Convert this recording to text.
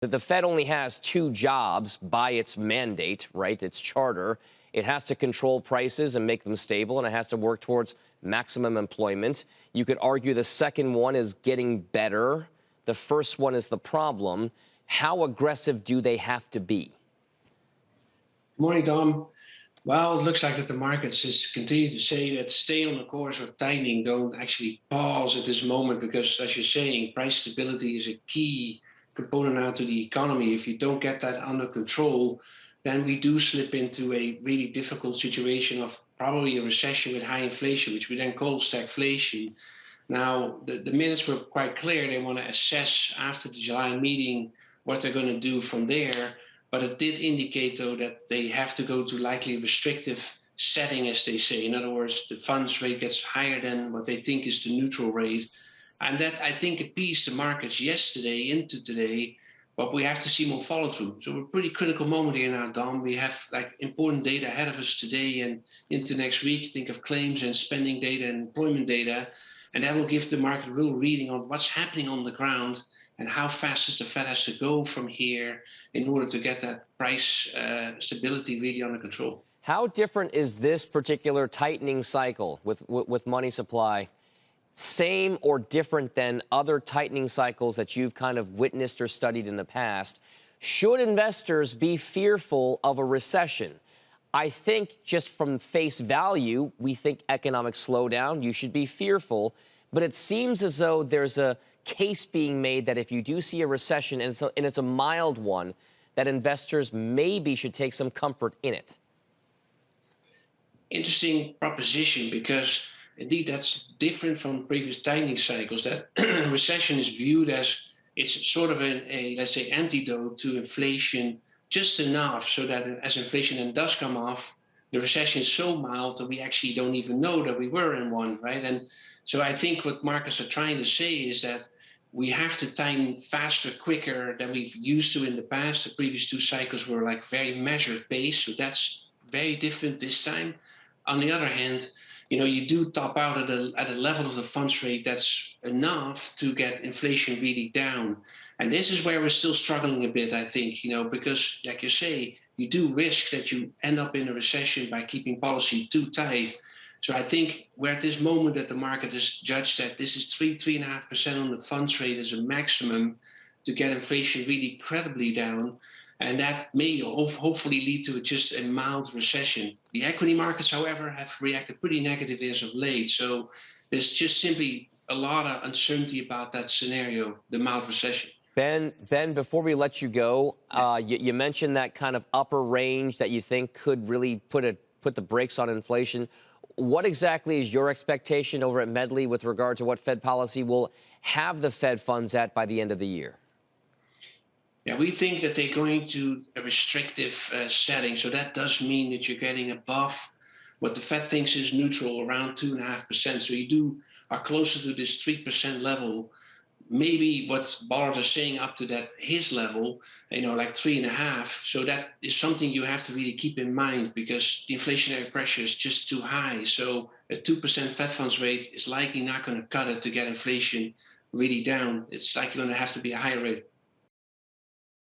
that the Fed only has two jobs by its mandate, right? Its charter. It has to control prices and make them stable, and it has to work towards maximum employment. You could argue the second one is getting better. The first one is the problem. How aggressive do they have to be? Good morning, Dom. Well, it looks like that the markets just continue to say that stay on the course of tightening, don't actually pause at this moment, because as you're saying, price stability is a key component now to the economy. If you don't get that under control, then we do slip into a really difficult situation of probably a recession with high inflation, which we then call stagflation. Now, the minutes were quite clear. They want to assess after the July meeting what they're going to do from there. But it did indicate, though, that they have to go to likely restrictive setting, as they say. In other words, the funds rate gets higher than what they think is the neutral rate. And that, I think, appeased the markets yesterday into today. But we have to see more follow through. So we're a pretty critical moment here now, Dom. We have like important data ahead of us today and into next week. Think of claims and spending data and employment data. And that will give the market a real reading on what's happening on the ground and how fast does the Fed has to go from here in order to get that price stability really under control. How different is this particular tightening cycle with money supply? Same or different than other tightening cycles that you've kind of witnessed or studied in the past? Should investors be fearful of a recession? I think just from face value, we think economic slowdown, you should be fearful. But it seems as though there's a case being made that if you do see a recession, and it's a mild one, that investors maybe should take some comfort in it. Interesting proposition, because indeed that's different from previous tightening cycles. That recession is viewed as it's sort of a let's say antidote to inflation, just enough so that as inflation then does come off, the recession is so mild that we actually don't even know that we were in one, right? And so I think what markets are trying to say is that we have to tighten faster, quicker than we've used to in the past. The previous two cycles were like very measured pace, so that's very different this time. On the other hand, you do top out at a level of the funds rate that's enough to get inflation really down. And this is where we're still struggling a bit, I think, because like you say, you do risk that you end up in a recession by keeping policy too tight. So I think we're at this moment that the market has judged that this is 3.5% on the funds rate as a maximum to get inflation really credibly down. And that may hopefully lead to just a mild recession. The equity markets, however, have reacted pretty negatively as of late. So there's just simply a lot of uncertainty about that scenario, the mild recession. Ben, before we let you go, you mentioned that kind of upper range that you think could really put the brakes on inflation. What exactly is your expectation over at Medley with regard to what Fed policy will have the Fed funds at by the end of the year? Yeah, we think that they're going to a restrictive setting. So that does mean that you're getting above what the Fed thinks is neutral, around 2.5%. So you are closer to this 3% level. Maybe what Ballard is saying up to that his level, like 3.5. So that is something you have to really keep in mind, because the inflationary pressure is just too high. So a 2% Fed funds rate is likely not going to cut it to get inflation really down. It's likely going to have to be a higher rate.